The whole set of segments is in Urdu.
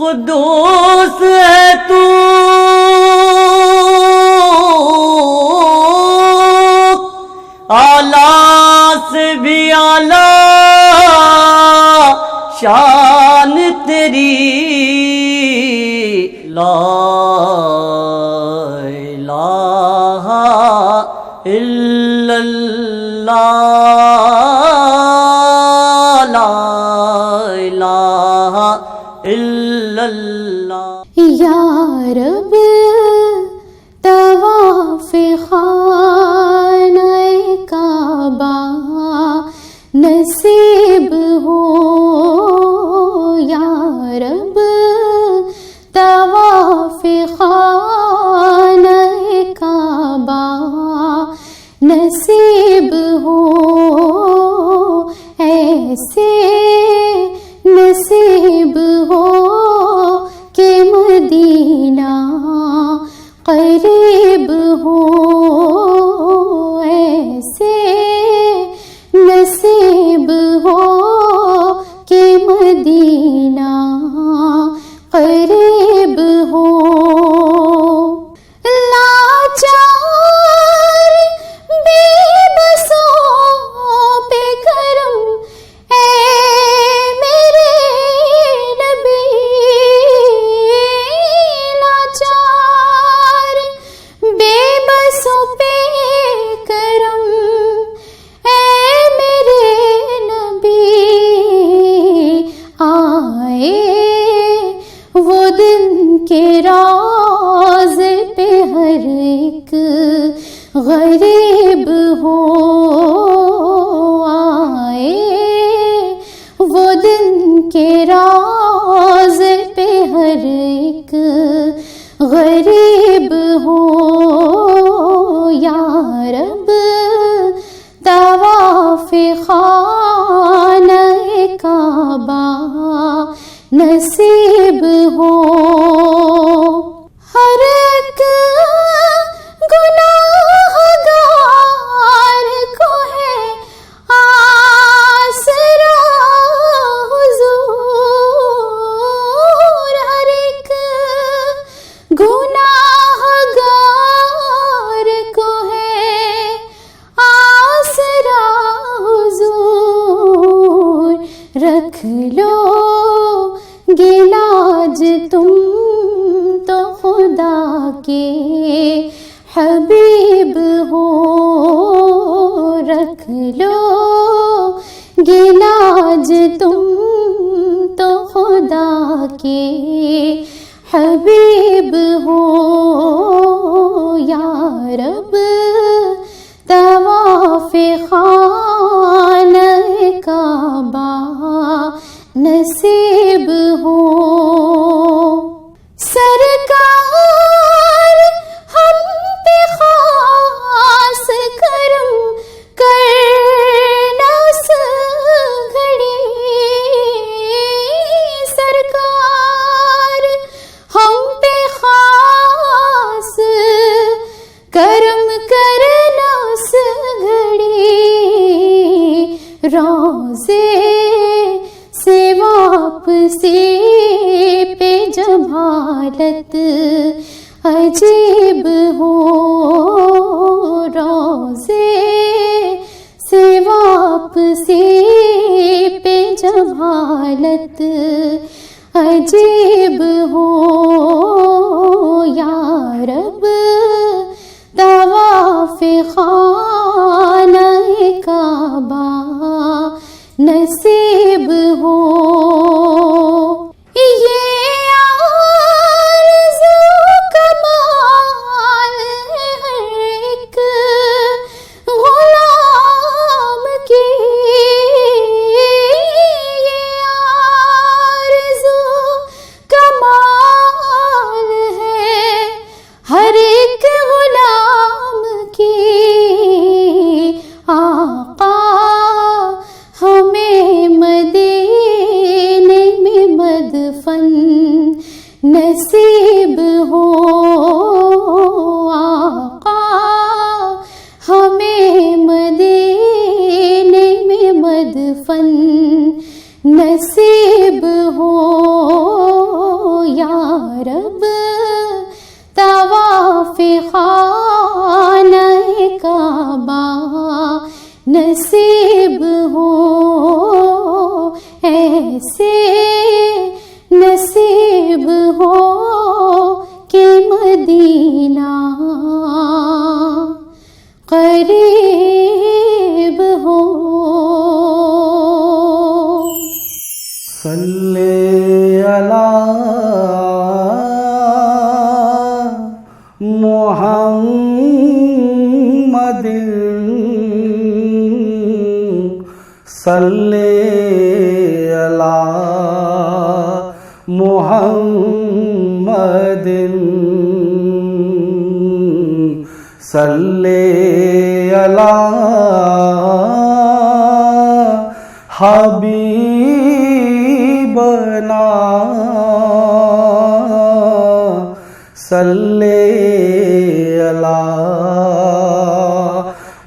قدوس ہے تو اعلیٰ سے بھی اعلیٰ شان تیری، لا الہ الا اللہ، لا الہ الا اللہ۔ یا رب طواف خانہ کعبہ نصیب ہو، یا رب طواف خانہ کعبہ نصیب ہو، ایسے نصیب ہو کہ مدینہ قریب ہو، ایسے نصیب ہو کہ مدینہ قریب ہو۔ لاچار بے بسوں پہ کرم اے میرے نبی، لاچار بے بسوں پہ کرم اے میرے نبی، آئے وہ دن کے راز پہ ہر ایک غریب ہو، آئے وہ دن کے راز پہ ہر ایک غریب ہو، یا رب طواف خانہ کعبہ نصیب ہو۔ ہر ایک گناہ گار کو ہے آسرا حضور، ہر ایک گناہ گار کو ہے آسرا حضور، رکھ لو گلاج تم تو خدا کے حبیب ہو، رکھ لو گلاج تم تو خدا کے حبیب ہو، یا رب طواف خانہ کعبہ نصیب ہو۔ سرکار ہم پہ خاص کرم کرنا اس گھڑی، سرکار ہم پہ خاص کرم کرنا اس گھڑی، روزے سے واپسی پہ جب حالت عجیب ہو، روزے سے واپسی پہ جب حالت عجیب ہو، یا رب طواف خانہ کعبہ نصیب ہو۔ یہ آرزو کمال ہے ہر ایک غلام کی، یہ آرزو کمال ہے ہر ایک غلام کی، آقا ہمیں مدینے میں مدفن نصیب ہو، آقا ہمیں مدینے میں مدفن نصیب ہو، صلی علی محمد صلی علی حبیبنا صلی علی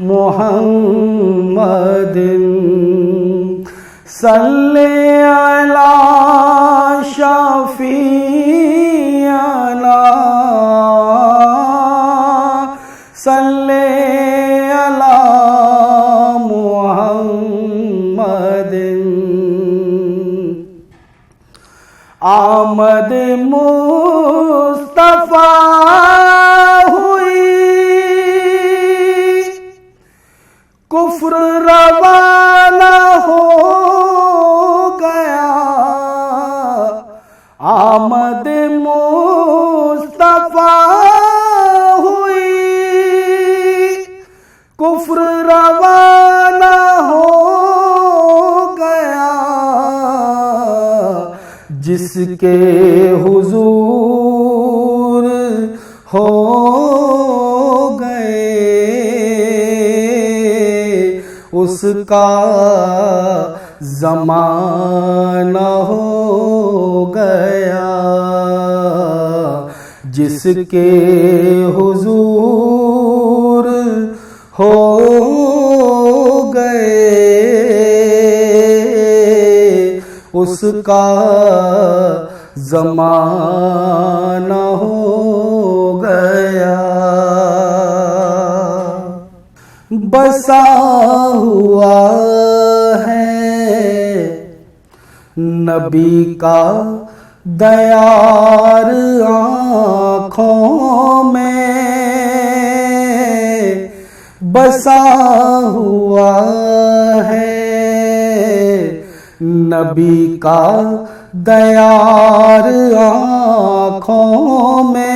محمد صلی علی شفیعنا صلی علی محمد آمد مصطفیٰ ہوئی کفر روانہ ہو گیا آمد مصطفیٰ ہوئی کفر روانہ ہو گیا جس کے حضور ہو گئے اس کا زمانہ ہو گیا جس کے حضور ہو گئے اس کا زمانہ ہو گیا بسا ہوا ہے نبی کا دیار آنکھوں میں بسا ہوا ہے نبی کا دیار آنکھوں میں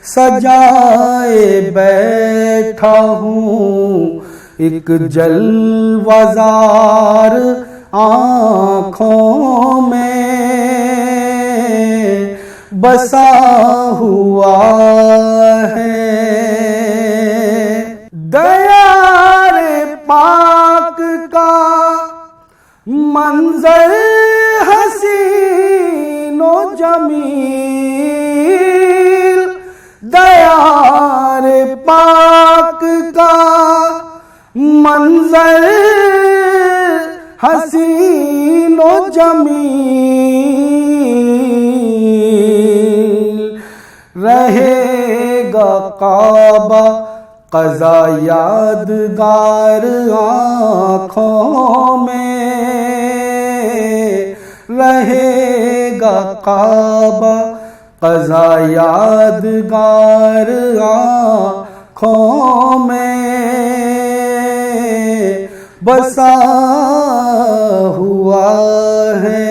سجائے بیٹھا ہوں ایک جلوہزار آنکھوں میں بسا ہوا ہے دیار پاک کا منظر حسین و جمیل دیار پاک کا منظر حسین و جمیل رہے گا کعبہ قضا یادگار آنکھوں میں رہے گا کعبہ قضا یادگار آنکھوں میں بسا ہوا ہے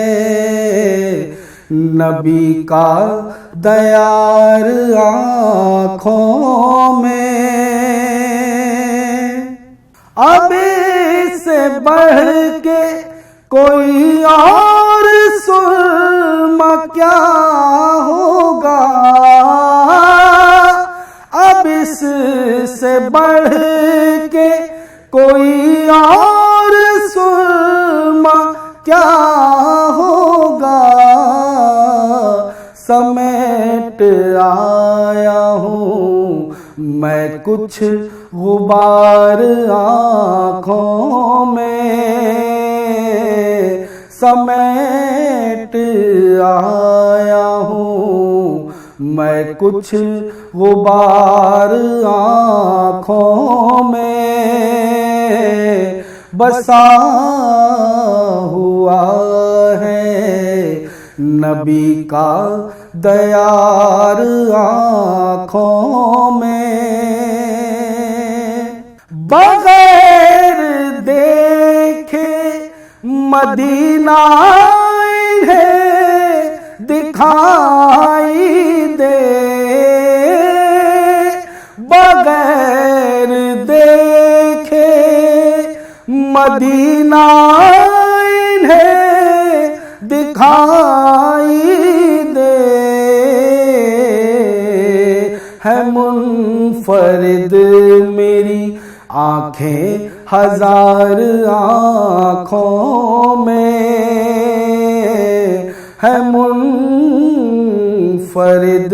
نبی کا دیار آنکھوں میں اب اس سے بڑھ کے کوئی اور سرما کیا ہوگا اب اس سے بڑھ کے کوئی اور سرما کیا ہوگا سمیٹ آیا ہوں میں کچھ غبار آنکھوں میں سمیٹ آیا ہوں میں کچھ غبار آنکھوں میں بسا ہوا ہے نبی کا دیار آنکھوں میں بغیر دیکھے مدینہ انہیں دکھائی دے بغیر دیکھے دکھائی دے، ہے منفرد میری آنکھیں ہزار آنکھوں میں، ہے منفرد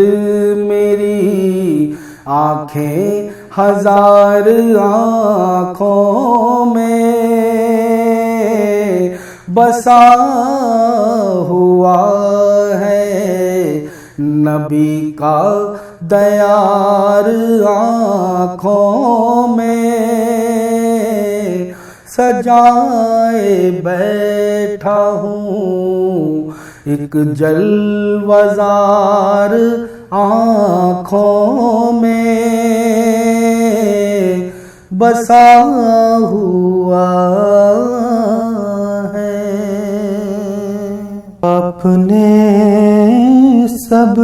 میری آنکھیں ہزار آنکھوں میں، بسا ہوا ہے نبی کا دیار آنکھوں میں، سجائے بیٹھا ہوں ایک جلوہ زار آنکھوں میں، بسا ہوا ہے۔ اپنے سب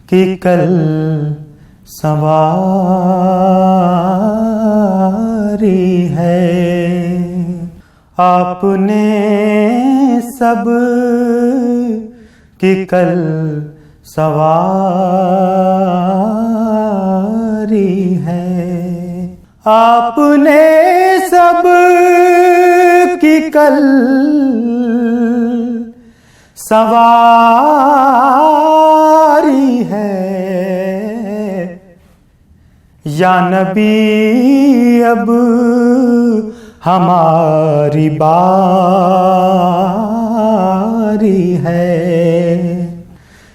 کی کل سواری ہے، آپ نے سب کی کل سواری ہے، آپ نے سب کی کل سواری ہے، یا نبی اب ہماری باری ہے،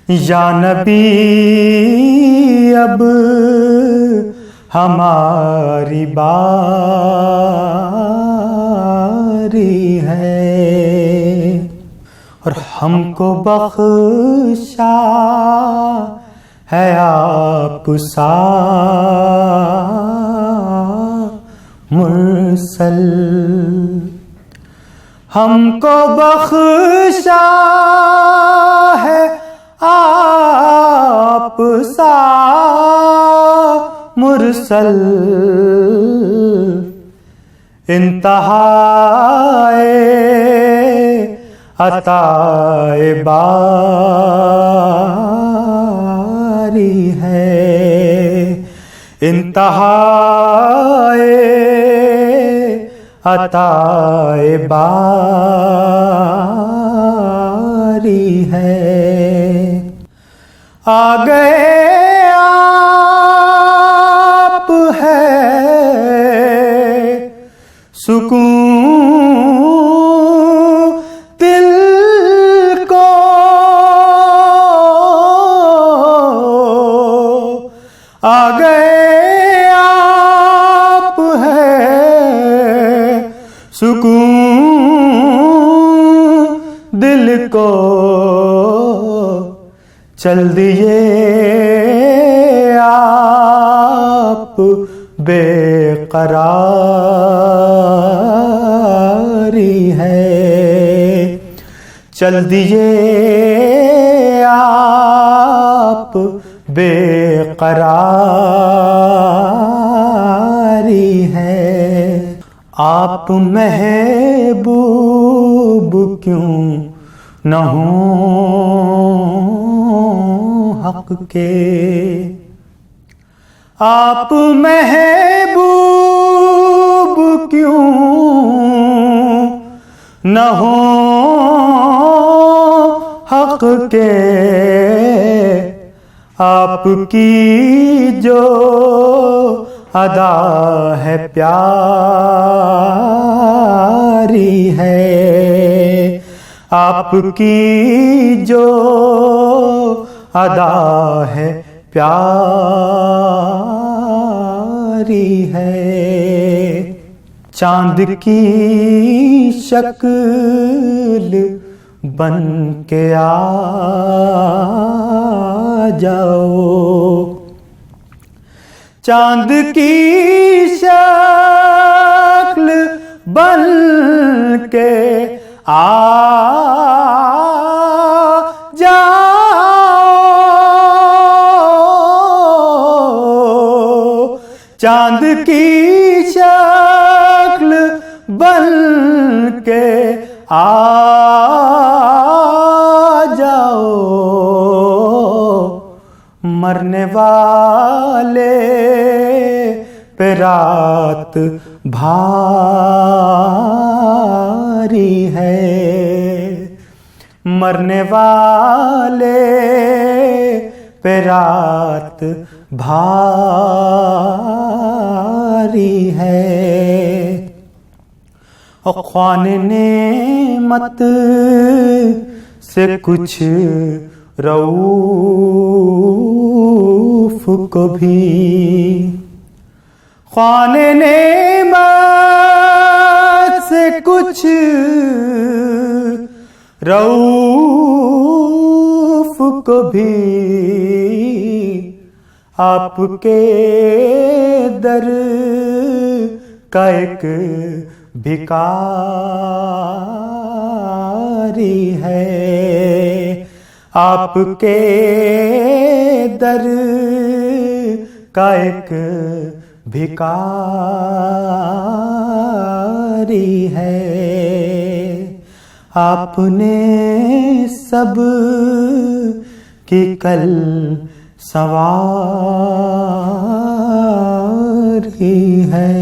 یا نبی اب ہماری باری ہے، اور ہم کو بخشا ہے آپ سا مرسل، ہم کو بخشا ہے آپ سا مرسل، انتہائے عطائے باری ہے، انتہائے عطائے باری ہے، آ گئے آپ ہے سکون دل کو، آ گئے آپ ہے سکون دل کو، چل دیے آپ بے قراری ہے، چل دیے آپ بے قراری ہے، آپ محبوب کیوں نہ ہوں حق کے، آپ محبوب کیوں نہ ہوں حق کے، آپ کی جو ادا ہے پیاری ہے، آپ کی جو ادا ہے پیاری ہے، چاند کی شکل بن کے آ جاؤ، چاند کی شکل بن کے آ جاؤ، چاند کی شکل بن کے آ جاؤ مرنے والے پہ رات بھاری ہے، مرنے والے پہ رات بھاری ہے۔ خوان نعمت سے کچھ رؤوف کو بھی، خوان نعمت سے کچھ رؤوف کو بھی آپ کے در کا ایک بھکاری ہے، آپ کے در کا ایک بھکاری ہے۔ آپ نے سب کی کل سواری ہے۔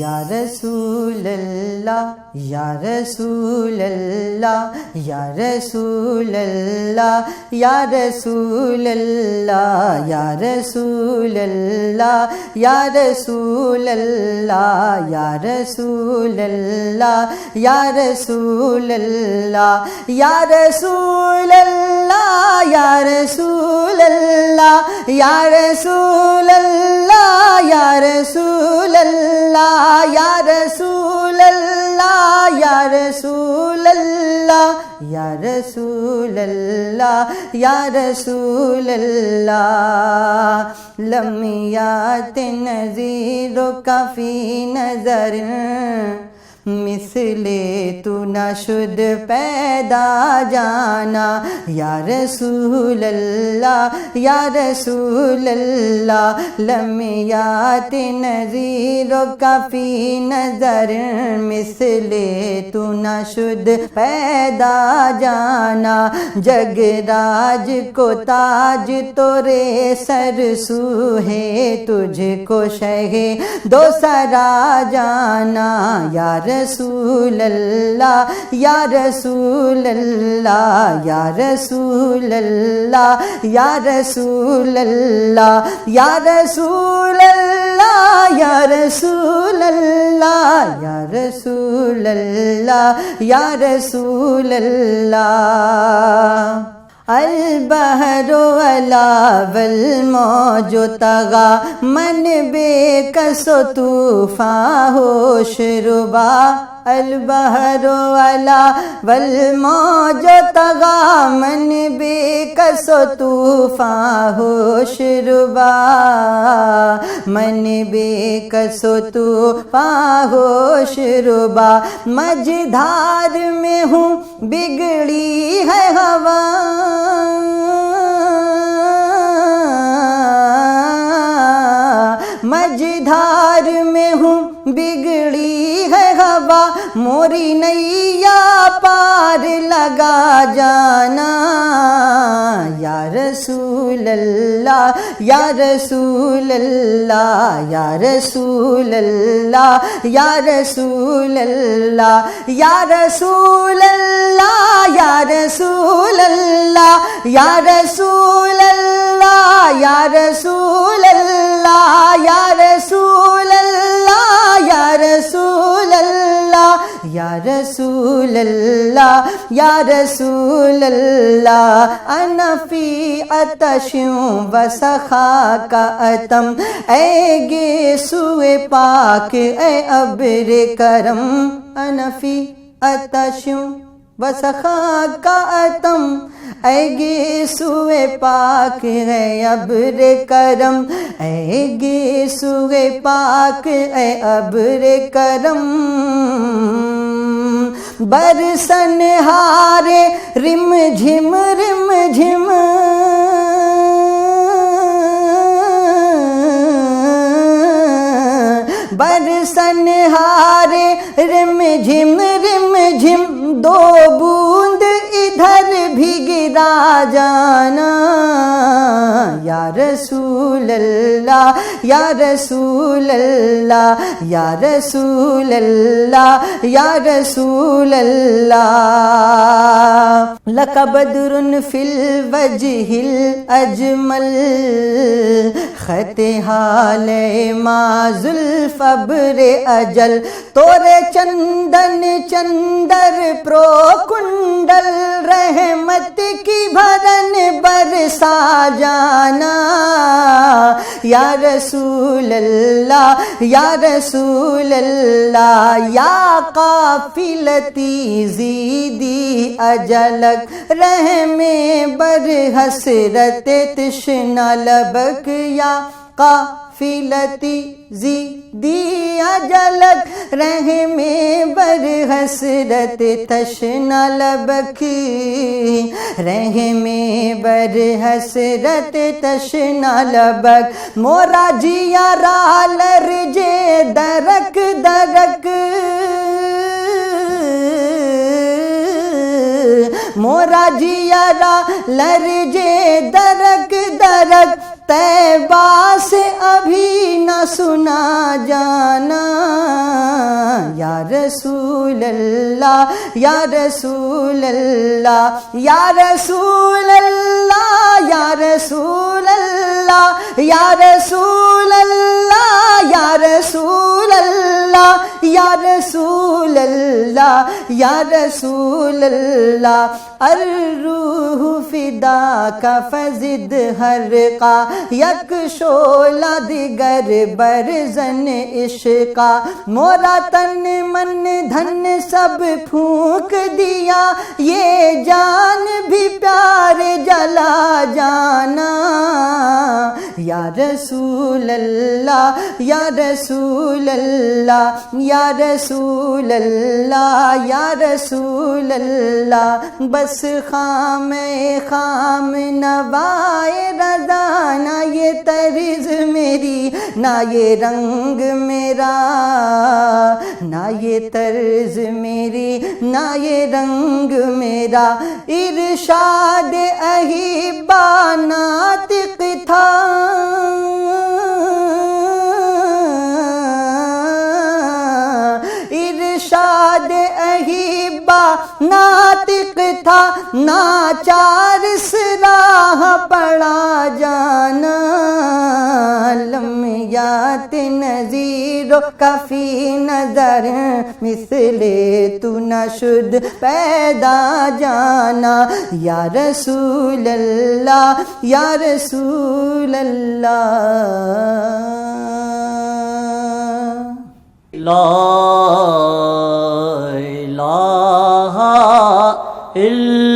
یا رسول اللہ یا رسول اللہ یا رسول اللہ یا رسول اللہ یا رسول اللہ یا رسول اللہ یا رسول اللہ یا رسول اللہ یا رسول اللہ یا رسول اللہ یا رسول اللہ یا رسول اللہ یا رسول اللہ یا رسول اللہ یا رسول اللہ یا رسول اللہ لمیات نذیر کا فی نظر مثل تو نہ شد پیدا جانا یا رسول اللہ یا رسول اللہ لمیات نذیر کا فی نظر مثل تو نہ شد پیدا جانا جگ راج کو تاج تورے سر سو ہے تجھ کو شہ دو سرا جانا یا رسول اللہ یا رسول اللہ یا رسول اللہ یا رسول اللہ یا رسول اللہ یا رسول اللہ یا رسول اللہ یا رسول اللہ البحر علا والموج طغا من بے کس و طوفان ہوش ربا البحر علا والموج طغا من بے کس و طوفان ہوش ربا من بے کس و طوفان ہوش ربا مجدھار میں ہوں بگڑی ہے ہوا مجدھار میں ہوں بگڑی ہے ہوا موری نیا پار لگا جانا یا رسول اللہ یا رسول اللہ یا رسول اللہ یا رسول اللہ یا رسول اللہ یا رسول اللہ یا رسول اللہ یا رسول اللہ یا رسول اللہ یا رسول اللہ یا رسول اللہ یا رسول اللہ انا فی عطش و سخا کا اتم اے گیسوئے پاک اے ابر کرم انا فی عطش و سخا کا اتم اے گیسوئے پاک ہے ابر کرم اے گیسوئے پاک اے ابر کرم برسن ہارے رم جھم برسن سنہارے رم جھم دو بوند ادھر بھی گرا جانا یا رسول اللہ یا رسول اللہ یا رسول اللہ یا رسول اللہ لک بدر فی الوجہ الاجمل خط حال ما زلف ابر اجل تورے چندن چندر پرو کنڈل رحمت کی بھرن برسا جانا یا رسول اللہ یا رسول اللہ یا قافلتی زیدی اجلک رحم بر حسرت تشنا لبک یا قافلتی زیدی اجلک رحم بر حسرت تشنا لبک رحم بر حسرت تشنا لبک مورا جیا را لرجے درک درک مورا جیا را لرجے درک درک طیبہ سے ابھی نہ سنا جانا یا رسول اللہ یا رسول اللہ یا رسول اللہ یا رسول اللہ یا رسول اللہ یا رسول اللہ یا رسول اللہ یا رسول اللہ الروح فداک فزد حرقا یک شعلہ دیگر برزن عشقا مورا تن من دھن سب پھونک دیا یہ جان بھی پیار جلا جانا یا رسول اللہ یا رسول اللہ یا رسول اللہ یا رسول اللہ بس خام خام نوائے رضا نہ یہ طرز میری نہ یہ رنگ میرا نہ یہ طرز میری نہ یہ رنگ میرا ارشاد احبا ناطق تھا ارشاد احبا ناطق تھا ناچار سراہ پڑا جانا لمیات نظیر کفی نظر مثل تو نشد پیدا جانا یا رسول اللہ یا رسول اللہ لا الہ الا